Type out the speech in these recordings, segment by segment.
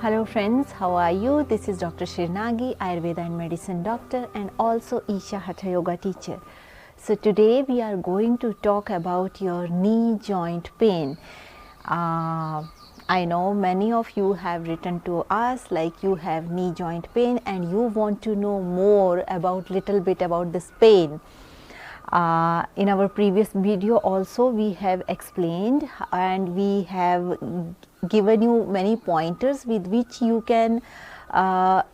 Hello friends, how are you? This is Dr. Nagi, Ayurveda and Medicine doctor and also Isha Hatha Yoga teacher. So today we are going to talk about your knee joint pain. I know many of you have written to us like you have knee joint pain and you want to know more about little bit about this pain. In our previous video also we have explained and we have given you many pointers with which you can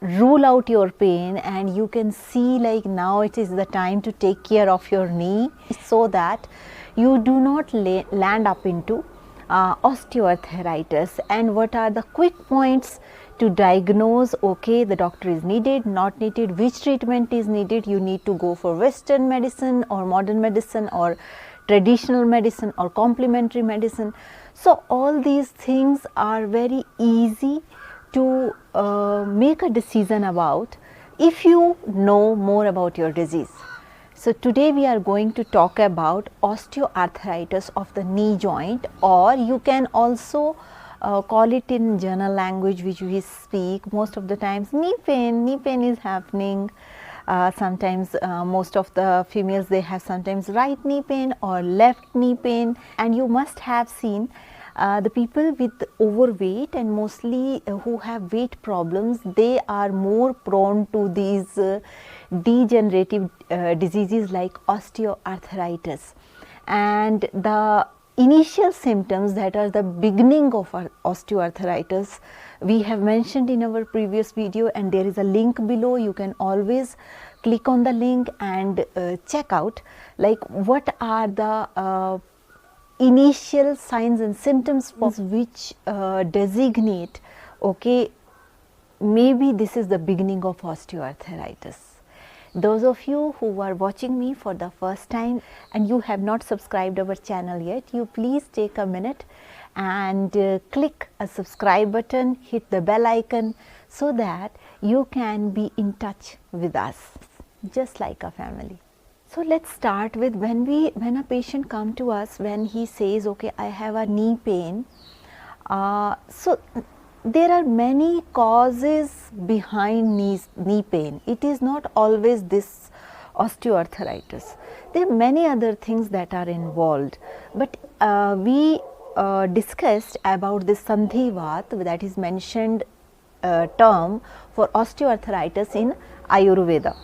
rule out your pain and you can see like now it is the time to take care of your knee so that you do not land up into osteoarthritis. And what are the quick points to diagnose, okay, the doctor is needed, not needed, which treatment is needed, you need to go for Western medicine or modern medicine or traditional medicine or complementary medicine. So all these things are very easy to make a decision about if you know more about your disease. So today we are going to talk about osteoarthritis of the knee joint, or you can also call it in general language which we speak most of the times knee pain is happening. Sometimes most of the females, they have sometimes right knee pain or left knee pain, and you must have seen the people with overweight and mostly who have weight problems, they are more prone to these degenerative diseases like osteoarthritis. And the initial symptoms that are the beginning of osteoarthritis we have mentioned in our previous video, and there is a link below. You can always click on the link and check out like what are the initial signs and symptoms which designate, okay, maybe this is the beginning of osteoarthritis. Those of you who are watching me for the first time and you have not subscribed our channel yet, you please take a minute and click a subscribe button, hit the bell icon so that you can be in touch with us just like a family. So let's start with when a patient come to us, when he says, okay, I have a knee pain. So there are many causes behind knee pain. It is not always this osteoarthritis. There are many other things that are involved, but we discussed about this Sandhivat, that is mentioned term for osteoarthritis in Ayurveda.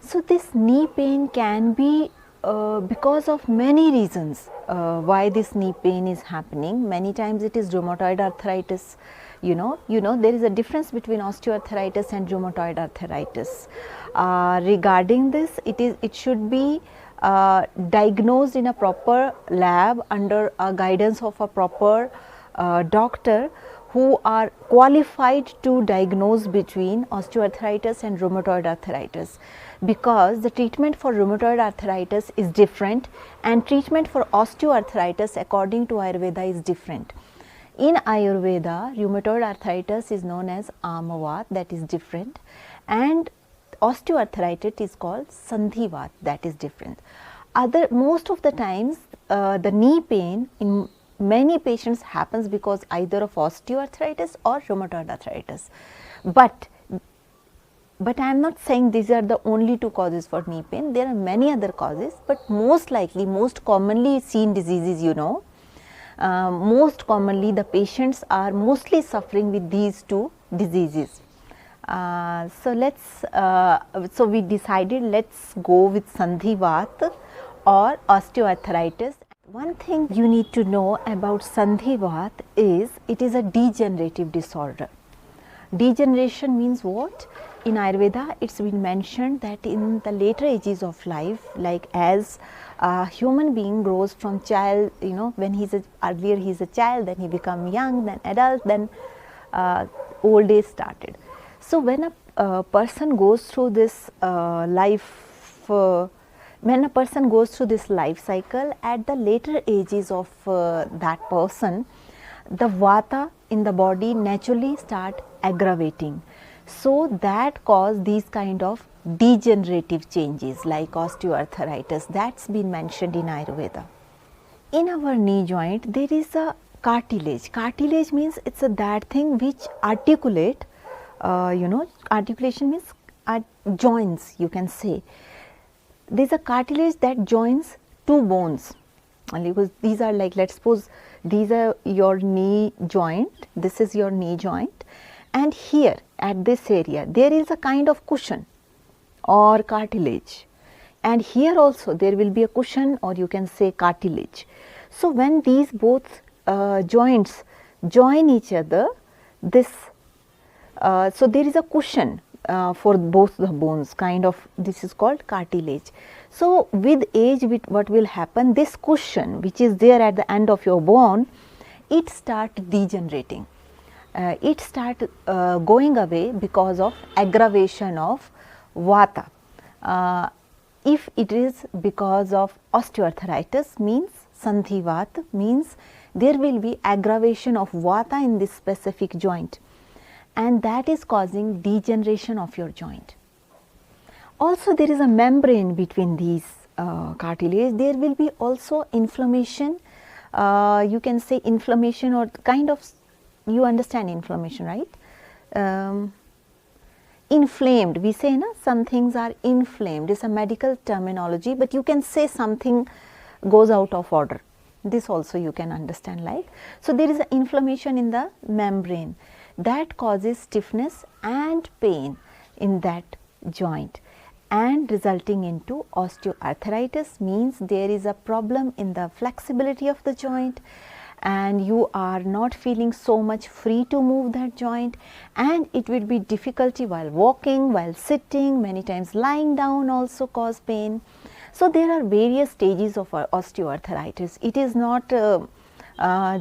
So this knee pain can be because of many reasons why this knee pain is happening. Many times it is rheumatoid arthritis. You know there is a difference between osteoarthritis and rheumatoid arthritis. Regarding this, it should be diagnosed in a proper lab under a guidance of a proper doctor who are qualified to diagnose between osteoarthritis and rheumatoid arthritis, because the treatment for rheumatoid arthritis is different and treatment for osteoarthritis according to Ayurveda is different. In Ayurveda, rheumatoid arthritis is known as Amavat, that is different, and osteoarthritis is called Sandhivat, that is different. Most of the times the knee pain in many patients happens because either of osteoarthritis or rheumatoid arthritis. But I am not saying these are the only two causes for knee pain. There are many other causes, but most commonly seen diseases, most commonly the patients are mostly suffering with these two diseases. So we decided let's go with Sandhivat or osteoarthritis. One thing you need to know about Sandhivat is it is a degenerative disorder. Degeneration means what? In Ayurveda, it's been mentioned that in the later ages of life, like as a human being grows from child, when earlier he's a child, then he become young, then adult, then old age started. So when a person goes through this when a person goes through this life cycle, at the later ages of that person, the vata in the body naturally start aggravating. So that cause these kind of degenerative changes like osteoarthritis, that's been mentioned in Ayurveda. In our knee joint, there is a cartilage. Cartilage means it's that thing which articulate, articulation means joints, you can say. There is a cartilage that joins two bones, only because these are like, let's suppose these are your knee joint, this is your knee joint, and here at this area there is a kind of cushion or cartilage, and here also there will be a cushion or you can say cartilage. So when these both joints join each other, this so there is a cushion for both the bones, kind of, this is called cartilage. So with age, what will happen, this cushion which is there at the end of your bone, it start degenerating, it start going away because of aggravation of vata. If it is because of osteoarthritis, means sandhivata, means there will be aggravation of vata in this specific joint, and that is causing degeneration of your joint. Also there is a membrane between these cartilage. There will be also inflammation, you can say inflammation, or kind of, you understand inflammation, right? Inflamed, we say, na, some things are inflamed, it's a medical terminology, but you can say something goes out of order, this also you can understand, like. So there is an inflammation in the membrane that causes stiffness and pain in that joint, and resulting into osteoarthritis, means there is a problem in the flexibility of the joint, and you are not feeling so much free to move that joint, and it will be difficulty while walking, while sitting, many times lying down also cause pain. So there are various stages of osteoarthritis. It is not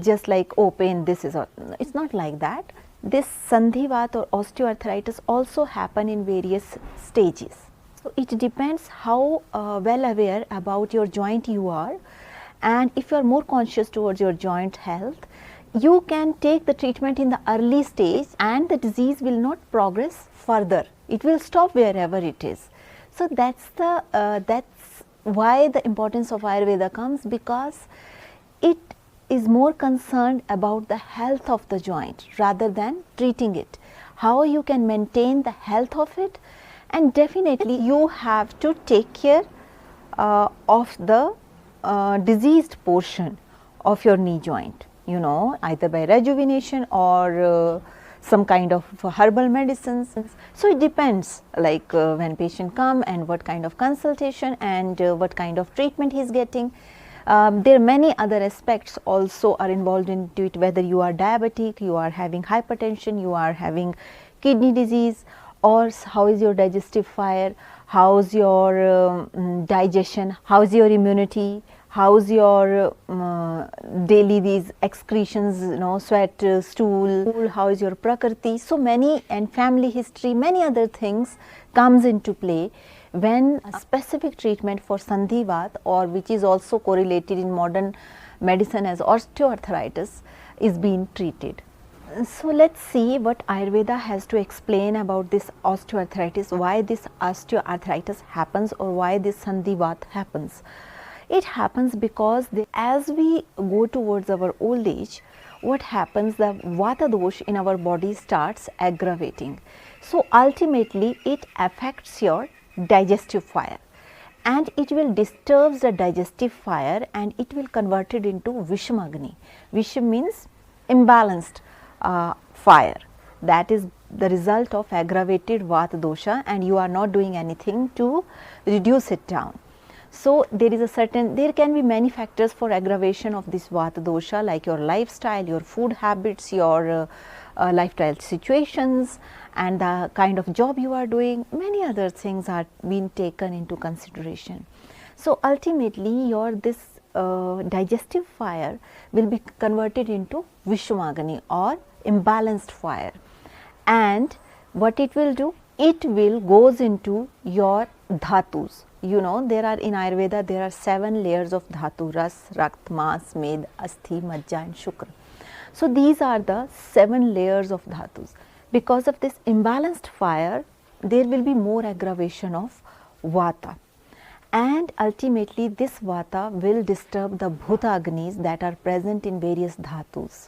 just like, oh, pain, this is, it's not like that. This sandhivata or osteoarthritis also happen in various stages. So it depends how well aware about your joint you are, and if you are more conscious towards your joint health, you can take the treatment in the early stage and the disease will not progress further. It will stop wherever it is. So that's why the importance of Ayurveda comes, because it is more concerned about the health of the joint rather than treating it, how you can maintain the health of it, and definitely you have to take care of the diseased portion of your knee joint, either by rejuvenation or some kind of herbal medicines. So it depends, like when patient come and what kind of consultation and what kind of treatment he is getting. There are many other aspects also are involved into it, whether you are diabetic, you are having hypertension, you are having kidney disease, or how is your digestive fire, how is your digestion, how is your immunity, how is your daily these excretions, sweat, stool, how is your prakriti. So many, and family history, many other things comes into play when a specific treatment for sandhivata, or which is also correlated in modern medicine as osteoarthritis, is being treated. So let's see what Ayurveda has to explain about this osteoarthritis, why this osteoarthritis happens or why this sandhivata happens. It happens because as we go towards our old age, what happens, the vata dosh in our body starts aggravating. So ultimately it affects your digestive fire, and it will disturb the digestive fire, and it will convert it into Vishamagni. Visham means imbalanced fire. That is the result of aggravated vata dosha, and you are not doing anything to reduce it down. So there is there can be many factors for aggravation of this vata dosha, like your lifestyle, your food habits, your lifestyle situations, and the kind of job you are doing. Many other things are being taken into consideration. So ultimately this digestive fire will be converted into Vishamagni or imbalanced fire, and what it will do, it will goes into your dhatus. There are in Ayurveda, there are 7 layers of dhatu: ras, rakt, mas, med, asthi, majja and shukra. So these are the 7 layers of dhatus. Because of this imbalanced fire, there will be more aggravation of vata, and ultimately this vata will disturb the bhuta agnis that are present in various dhatus,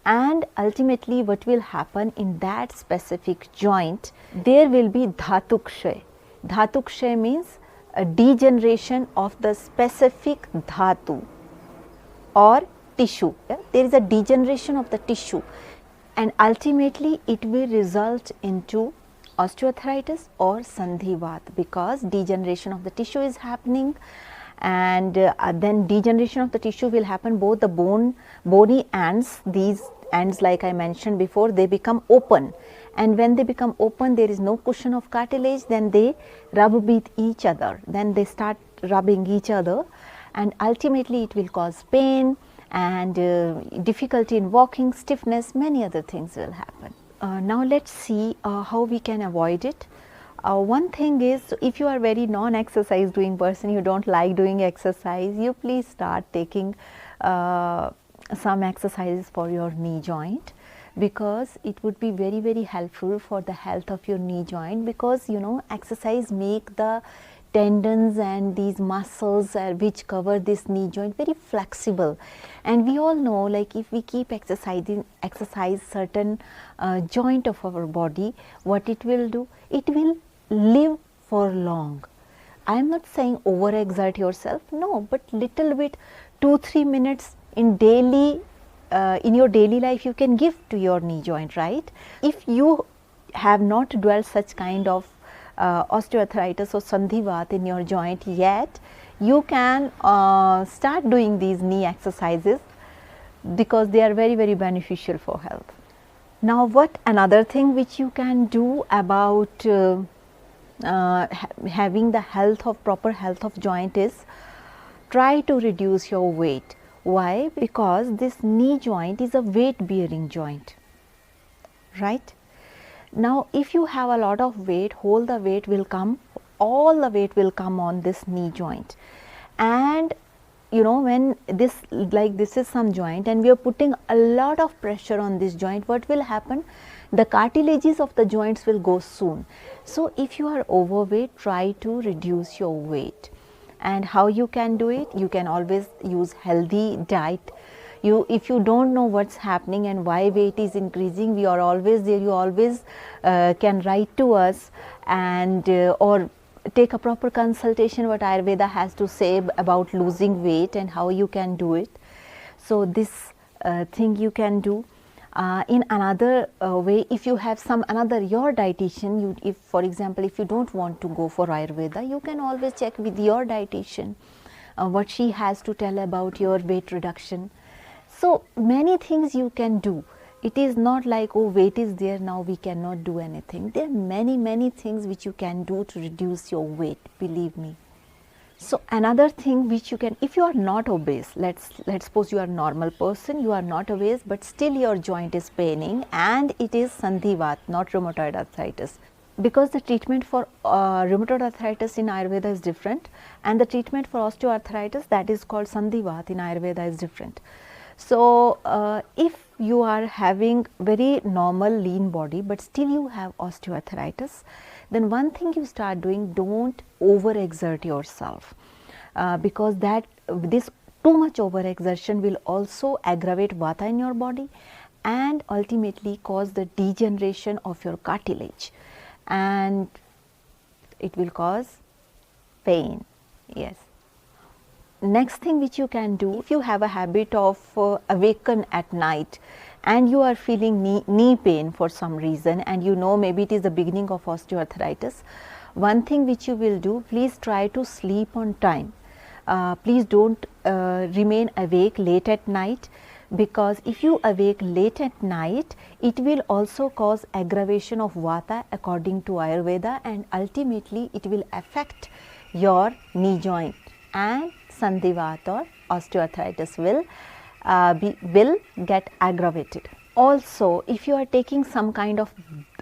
and ultimately what will happen in that specific joint, there will be dhatukshay. Dhatukshay means a degeneration of the specific dhatu or tissue. There is a degeneration of the tissue, and ultimately it will result into osteoarthritis or sandhivat, because degeneration of the tissue is happening, and then degeneration of the tissue will happen both the bony ends. These ends, like I mentioned before, they become open, and when they become open there is no cushion of cartilage, then they rub with each other, then they start rubbing each other, and ultimately it will cause pain and difficulty in walking, stiffness, many other things will happen. Now let's see how we can avoid it. One thing is, if you are very non-exercise doing person, you don't like doing exercise, you please start taking some exercises for your knee joint, because it would be very helpful for the health of your knee joint, because you know exercise make the tendons and these muscles which cover this knee joint very flexible, and we all know, like if we keep exercise certain joint of our body, what it will do, it will live for long. I am not saying overexert yourself, no, but little bit 2-3 minutes in daily in your daily life you can give to your knee joint, right? If you have not developed such kind of osteoarthritis or sandhivat in your joint yet, you can start doing these knee exercises, because they are very beneficial for health. Now what another thing which you can do about having the proper health of joint is, try to reduce your weight. Why? Because this knee joint is a weight bearing joint, right? Now if you have a lot of weight, all the weight will come on this knee joint, and you know when this is some joint and we are putting a lot of pressure on this joint, what will happen, the cartilages of the joints will go soon. So if you are overweight, try to reduce your weight. And how you can do it? You can always use healthy diet. If you don't know what's happening and why weight is increasing, we are always there. You always can write to us and or take a proper consultation what Ayurveda has to say about losing weight and how you can do it. So this thing you can do. In another way, if you have your dietitian, if for example if you don't want to go for Ayurveda, you can always check with your dietitian what she has to tell about your weight reduction. So many things you can do. It is not like, oh, weight is there, now we cannot do anything. There are many things which you can do to reduce your weight, believe me. So another thing which you can, if you are not obese, let's suppose you are a normal person, you are not obese, but still your joint is paining and it is sandhivat, not rheumatoid arthritis. Because the treatment for rheumatoid arthritis in Ayurveda is different, and the treatment for osteoarthritis, that is called sandhivat in Ayurveda, is different. So if you are having very normal lean body but still you have osteoarthritis, then one thing you start doing, don't overexert yourself, because this too much overexertion will also aggravate vata in your body and ultimately cause the degeneration of your cartilage, and it will cause pain. Yes. Next thing which you can do, if you have a habit of awaken at night and you are feeling knee pain for some reason, and you know maybe it is the beginning of osteoarthritis, one thing which you will do, please try to sleep on time. Please don't remain awake late at night, because if you awake late at night, it will also cause aggravation of vata according to Ayurveda, and ultimately it will affect your knee joint, and sandhivat or osteoarthritis will get aggravated. Also, if you are taking some kind of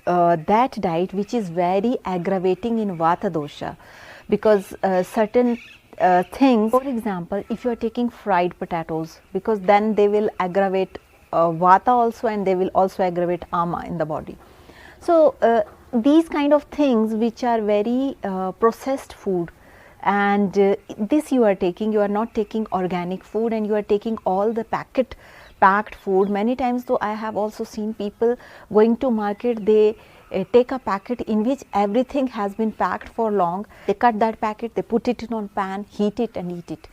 that diet which is very aggravating in vata dosha, because certain things, for example, if you are taking fried potatoes, because then they will aggravate vata also, and they will also aggravate ama in the body. So these kind of things which are very processed food, and this you are taking, you are not taking organic food, and you are taking all the packed food. Many times though I have also seen people going to market, they take a packet in which everything has been packed for long, they cut that packet, they put it in on pan, heat it and eat it.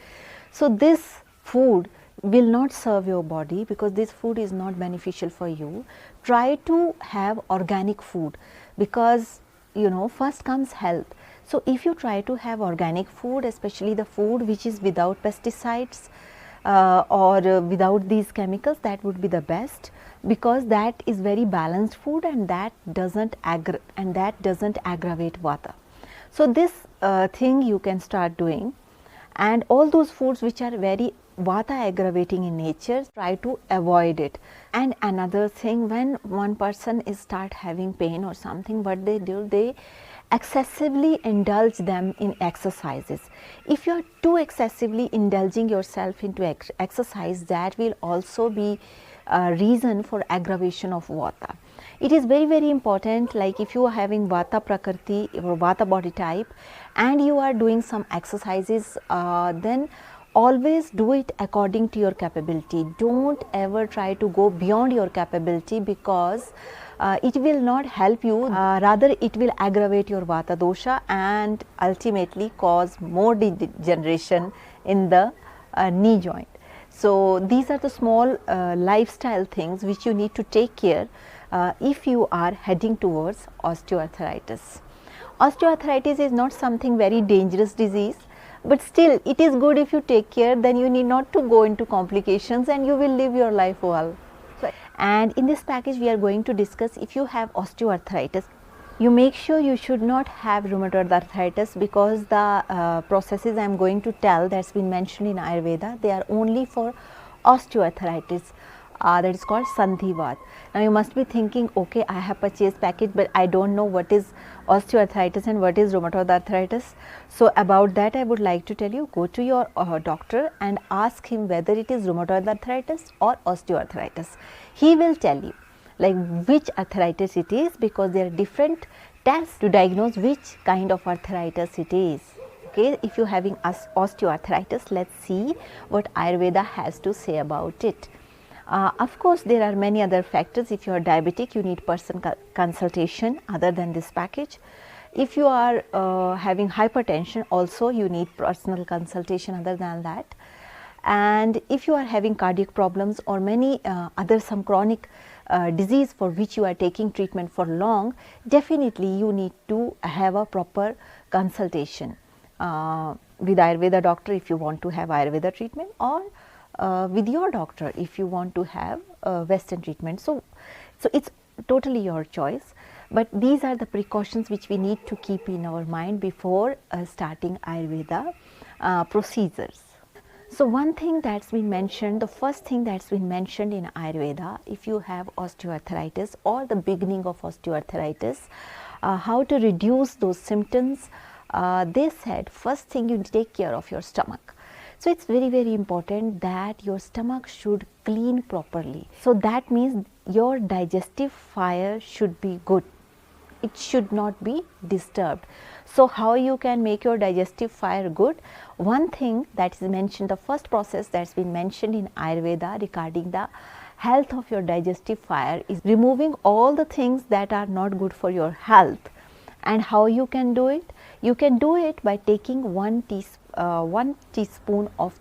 So this food will not serve your body, because this food is not beneficial for you. Try to have organic food, because you know, first comes health. So if you try to have organic food, especially the food which is without pesticides or without these chemicals, that would be the best, because that is very balanced food, and that doesn't aggravate vata. So this thing you can start doing, and all those foods which are very vata aggravating in nature, try to avoid it. And another thing, when one person is start having pain or something, what they do, they excessively indulge them in exercises. If you are too excessively indulging yourself into exercise, that will also be a reason for aggravation of vata. It is very, very important, like if you are having vata prakriti or vata body type and you are doing some exercises, then always do it according to your capability. Don't ever try to go beyond your capability, because it will not help you, rather it will aggravate your vata dosha and ultimately cause more degeneration in the knee joint. So these are the small lifestyle things which you need to take care if you are heading towards osteoarthritis. Osteoarthritis is not something very dangerous disease, but still it is good if you take care, then you need not to go into complications and you will live your life well. And in this package we are going to discuss, if you have osteoarthritis, you make sure you should not have rheumatoid arthritis, because the processes I am going to tell, that's been mentioned in Ayurveda, they are only for osteoarthritis. That is called Sandhivat. Now you must be thinking, okay, I have purchased package, but I don't know what is osteoarthritis and what is rheumatoid arthritis. So about that I would like to tell you, go to your doctor and ask him whether it is rheumatoid arthritis or osteoarthritis. He will tell you like which arthritis it is, because there are different tests to diagnose which kind of arthritis it is. Okay, if you are having osteoarthritis, let's see what Ayurveda has to say about it. Of course, there are many other factors. If you are diabetic, you need personal consultation other than this package. If you are having hypertension, also you need personal consultation other than that. And if you are having cardiac problems or many other some chronic disease for which you are taking treatment for long, definitely you need to have a proper consultation with Ayurveda doctor if you want to have Ayurveda treatment, or with your doctor if you want to have Western treatment. So it's totally your choice, but these are the precautions which we need to keep in our mind before starting Ayurveda procedures. So one thing that's been mentioned, the first thing that's been mentioned in Ayurveda, if you have osteoarthritis or the beginning of osteoarthritis, how to reduce those symptoms, they said first thing you take care of your stomach. So it's very, very important that your stomach should clean properly. So that means your digestive fire should be good. It should not be disturbed. So how you can make your digestive fire good? One thing that is mentioned, the first process that's been mentioned in Ayurveda regarding the health of your digestive fire is removing all the things that are not good for your health. And how you can do it? You can do it by taking one teaspoon of